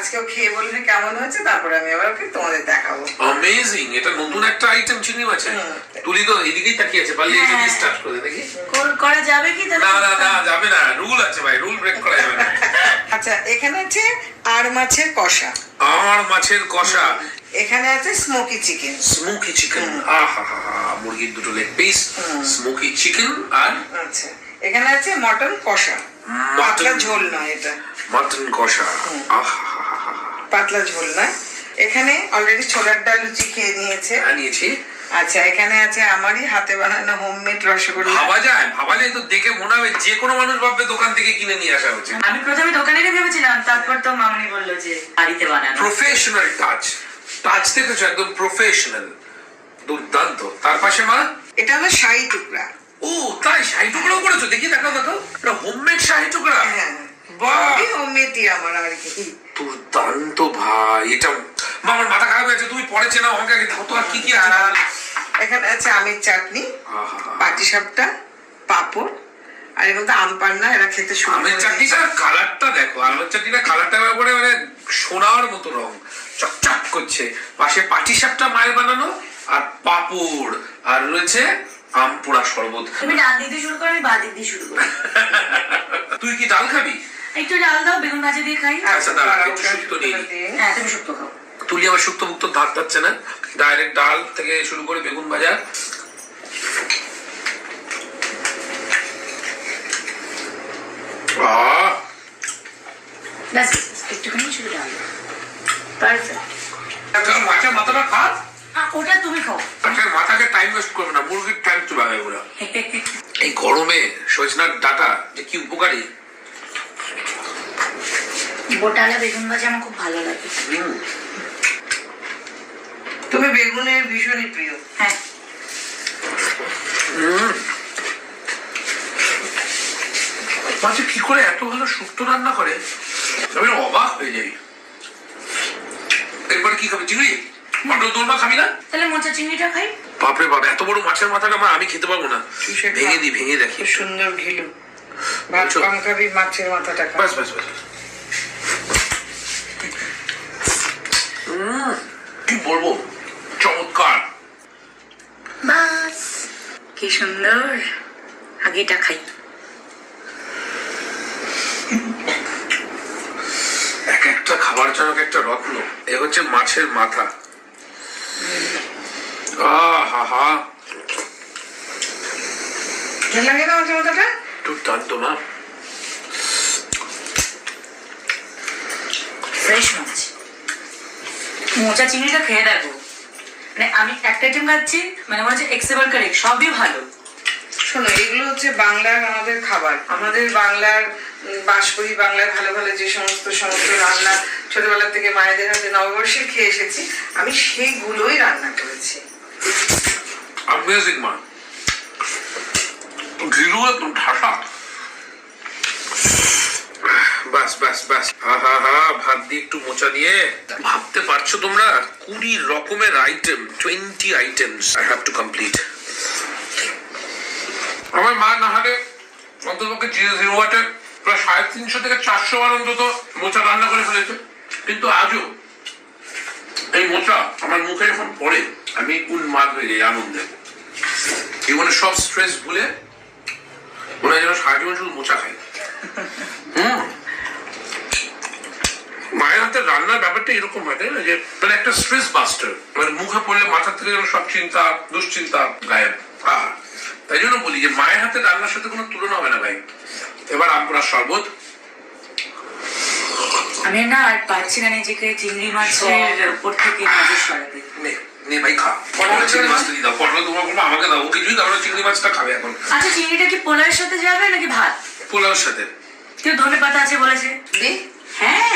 আজকেও খেয়ে বলবে কেমন হয়েছে, তারপরে আমি আবার ওকে তোমাদের দেখাবো। অ্যামেজিং, এটা নতুন একটা আইটেম চিংড়ি মাছের। তুলি তো এদিকেই তাকিয়ে আছে, পারলে এটা দিয়ে স্টার্ট করে দেখি। করা যাবে কি? না না না, যাবে না, রুল আছে ভাই, রুল ব্রেক করা যাবে না। আচ্ছা, এখানে আছে আর মাছের কষা। আর মাছের কষা। এখানে আছে স্মোকি চিকেন। স্মোকি চিকেন, আহা হা হা, মুরগির দুটো লেগ পিস, স্মোকি চিকেন। আর আচ্ছা, এখানে আছে মটন কষা। পাতলা ঝোল নয় এটা, মটন কষা, আহা হা হা, পাতলা ঝোল নয়। এখানে অলরেডি ছোলার ডাল লুচি খেয়ে নিয়েছে। নিয়েছি। আচ্ছা, এখানে আছে আমারই হাতে বানানো হোমমেড রসগোল্লা। ভাবা যায় তো দেখে মনে হবে যে কোনো মানুষ ভাববে দোকান থেকে কিনে নিয়ে আসা হচ্ছে। আমি প্রথমে দোকানেরই ভেবেছিলাম, তারপর তো মামনি বললো যে বাড়িতে বানানো। প্রফেশনাল টাচ দেখেছো, একদম প্রফেশনাল, দুর্দান্ত। তার পাশে মা, এটা হলো শাহী টুকরা। ও তাই, শাহী টুকরাও করেছো? দেখি, দেখাও। এটা হোমমেড শাহী টুকরা। হ্যাঁ, বাহ, হোমমেডই আমার আর কি। দুর্দান্ত ভাই। এটা আমার মাথা খারাপ হয়েছে, তুমি পরে চেনাও, আমাকে আগে দাও তো। আর কি কি আছে? এখানে আছে আমের চাটনি, পাটিসাপটা, পাঁপড়, আর এখন তো আম পান্না। এরা খেতে শুরু আমের চাটনিটা কালারটা দেখো, আমের চাটনিটা কালারটা করে মানে সোনার মতো রং, চকচক করছে। পাশে পাটিসাপটা মায়ের বানানো, আর পাঁপড়, আর রয়েছে আম পোড়া শরবত। তুমি ডাল দিতে শুরু করো, আমি ভাত দিতে শুরু করি। তুই কি ডাল খাবি? একটু ডাল দাও, বেগুন ভাজা দিয়ে খাই। আচ্ছা দাঁড়া, একটু শুক্তো নিয়ে নি। হ্যাঁ, তুমি শুক্তো খাও। তুলি আবার শুক্তো মুক্ত ধার পাচ্ছে না, ডাইরেক্ট ডাল থেকে শুরু করে বেগুন ভাজা। ব্যাস, একটুখানি শুধু ডাল। পারফেক্ট। মাছের মাথাটা খা। ওটা তুমি খাও। মাছের মাথাকে টাইম ওয়েস্ট করবে না, মুরগির টাইম চুবাবে ওরা। এই গরমে সজনার ডাটা যে কি উপকারী। বোটালা বেগুন ভাজা আমার খুব ভালো লাগে। তুমি বেগুনের ভীষণই প্রিয়। হ্যাঁ। মাঝে কি করে এত ভালো শুক্তো রান্না করে, আমি অবাক হয়ে যাই। এরপরে কি খাবি? চিংড়ি? মটর দোরমা খাবি না? তাহলে মোচা চিংড়িটা খাই। বাপরে বাপ, এত বড় মাছের মাথাটা মা আমি খেতে পারবো না। ভেঙে দেখি। খুব সুন্দর ঘিলু। ভাত কম খাবি, মাছের মাথাটা খা। বাস বাস বাস। কি বলবো, চমৎকার। বাস, কি সুন্দর। আগেটা খাই। এক একটা খাবার যেন একটা রত্ন। এ হচ্ছে মাছের মাথা। আহা, ভালো লাগে না মাছের মাথাটা? দুর্দান্ত মা। ফ্রেশ মাছ। মোচা চিংড়িটা খেয়ে দেখো, মানে আমি একটা আইটেম খাচ্ছি, মানে মনে হচ্ছে এক্সেবার কারেক্ট, সবই ভালো। শোনো, এগুলো হচ্ছে বাংলার আমাদের খাবার। আমাদের বাংলার বাস করি, বাংলার ভালো ভালো যে সমস্ত রান্না ছোটবেলা থেকে মায়েদের হাতে নববর্ষে খেয়ে এসেছি, আমি সেইগুলোই রান্না করেছি। অ্যামেজিং মা, ঘিলু একদম ঠাসা। বাস বাস বাস, আহা হা, ভাত দিয়ে একটু মোচা দিয়ে। ভাবতে পারছো তোমরা, 20 রকমের item, 20 items I have to complete. আমার মা না হলে অন্ততপক্ষে 0-0 প্রায় 350 থেকে 400 বার অন্তত মোচা রান্না করে ফেলেছে। কিন্তু আজও এই মোচা আমার মুখে যখন পড়ে, আমি উন্মাদ হয়ে যাই আনন্দে। জীবনের সব স্ট্রেস ভুলে মনে হয় যেন সারা জীবন শুধু মোচা খাই। মায়ের হাতে রান্নার ব্যাপারটা এরকম হয়, তাই না? যে মানে একটা স্ট্রেস বাস্টার, মানে মুখে পড়লে মাথা থেকে যেন সব চিন্তা দুশ্চিন্তা গায়েব। তাই জন্য বলি যে মায়ের হাতে রান্নার সাথে কোনো তুলনা হবে না ভাই। এবার আমপুরা শরবত। আমি না আর পারছি না নিজেকে চিংড়ি মাছের উপর থেকে নজর সরাতে। নে ভাই খা, চিংড়ি মাছটা দিয়ে দাও। পটল তোমার বলবো আমাকে দাও, কিছুই দাও না, চিংড়ি মাছটা খাবে এখন। আচ্ছা, চিংড়িটা কি পোলাওয়ের সাথে যাবে নাকি ভাত? পোলাওর সাথে। কেউ ধনে পাতা আছে বলেছে। হ্যাঁ,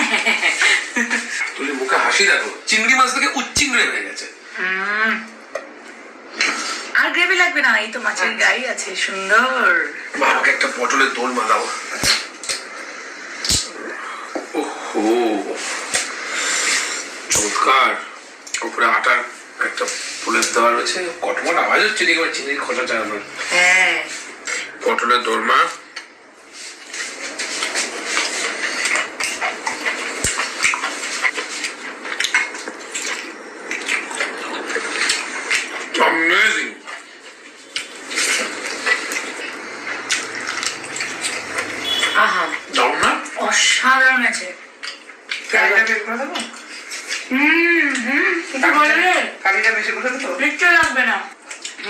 তুই মুখে হাসি দেখো, চিংড়ি মাছ থেকে উচ্চিংড়ে হয়ে গেছে। আর গ্রেভি লাগবে না, এই তো মাছের গাই আছে সুন্দর। আমাকে একটা পটলের দোলমা দাও। ওহো, চমৎকার। উপরে আটার একটা ফুলের দেওয়া রয়েছে, কটমট আওয়াজ হচ্ছে দেখবে চিংড়ির খোসা চালানোর। হ্যাঁ, পটলের দোলমা। কালিটা বের করে দেবো? কিছু বললে কালিটা বেশি করে দেবো? নিশ্চয় লাগবে না,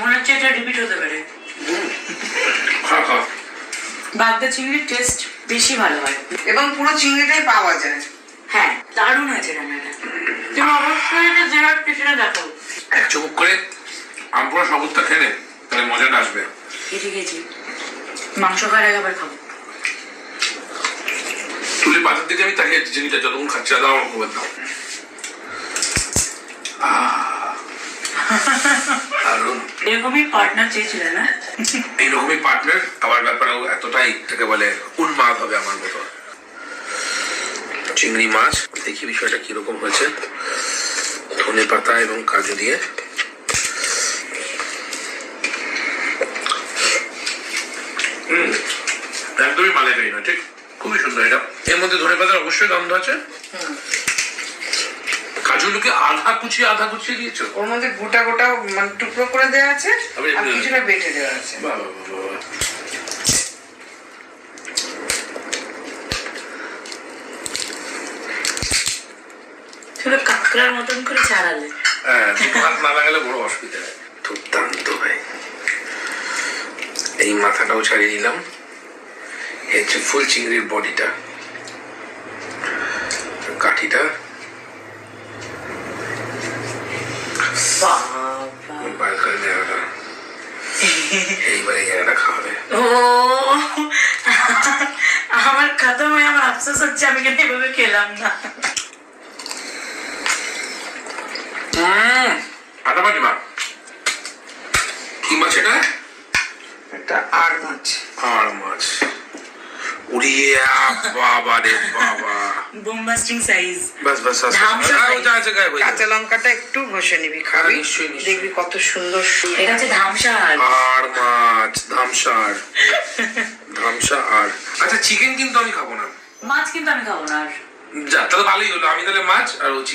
মনে হচ্ছে এটা রিপিট হতে পারে। খা খা। বাগদা চিংড়ির টেস্ট বেশি ভালো হয়। এবং পুরো চিংড়িটাই পাওয়া যায়। হ্যাঁ, দারুণ হয়েছে রান্নাটা। তুমি অবশ্যই এটা জেরার পিছনে দেখো। এক চুমুক করে আমপুরা শরবতটা খেলে তাহলে মজাটা আসবে। কেটে গেছি, মাংস খাওয়ার আগে আবার খাবো। তুলে পাতার দিকে আমি তাকিয়ে চিনিটা যতক্ষণ খাচ্ছি আদা আমার খুব দাও। দারুণ। এরকমই পার্টনার চেয়েছিলে না? এইরকমই পার্টনার আমার ব্যাপারেও এতটাই থেকে বলে উন্মাদ হবে আমার মতো। চিংড়ি মাছ দেখি বিষয়টা কিরকম হয়েছে, ধনে পাতা এবং কাজু দিয়ে। একদমই মালাইকারি না, ঠিক খুবই সুন্দর। এটা এর মধ্যে ধনে পাতার অবশ্যই গন্ধ আছে। কাজুগুলোকে আধা কুচিয়ে দিয়েছো? ওর মধ্যে গোটা গোটা মানে টুকরো করে দেওয়া আছে, আবার আর কিছুটা বেটে দেওয়া আছে। বাহ বাহ বাহ বাহ। ছোট কাঁকড়ার মতন করে ছাড়ালে। হ্যাঁ, দুটো হাত না লাগালে বড় অসুবিধা হয়। দুর্দান্ত ভাই। এই মাথাটাও ছাড়িয়ে নিলাম। এই হচ্ছে ফুল চিংড়ির বডিটা, কাঠিটা বার করে নেওয়াটা। এইবার এই জায়গাটা খাওয়াবে। ও আমার খতম হয়ে আমার আফসোস হচ্ছে আমি কেন এভাবে খেলাম না। ফাটাফাটি মা। কি মাছ এটা? একটা আর মাছ। আর মাছ উড়িয়ে বাবা রে বাবা। বোমবাস্টিং সাইজ। বাস বাস বাস। ধামসা ওটা আছে গায়ে বই। কাঁচা লঙ্কাটা একটু ঘষে নিবি, খাবি নিশ্চয়ই, নিশ্চয়ই। দেখবি কত সুন্দর। এটা হচ্ছে ধামসার। আর মাছ ধামসার। ধামসা আর আচ্ছা, চিকেন কিন্তু আমি খাবো না। মাছ কিন্তু আমি খাবো না। আর যা, তাহলে ভালোই হলো। আমি তাহলে মাছ আর ও চিকেন।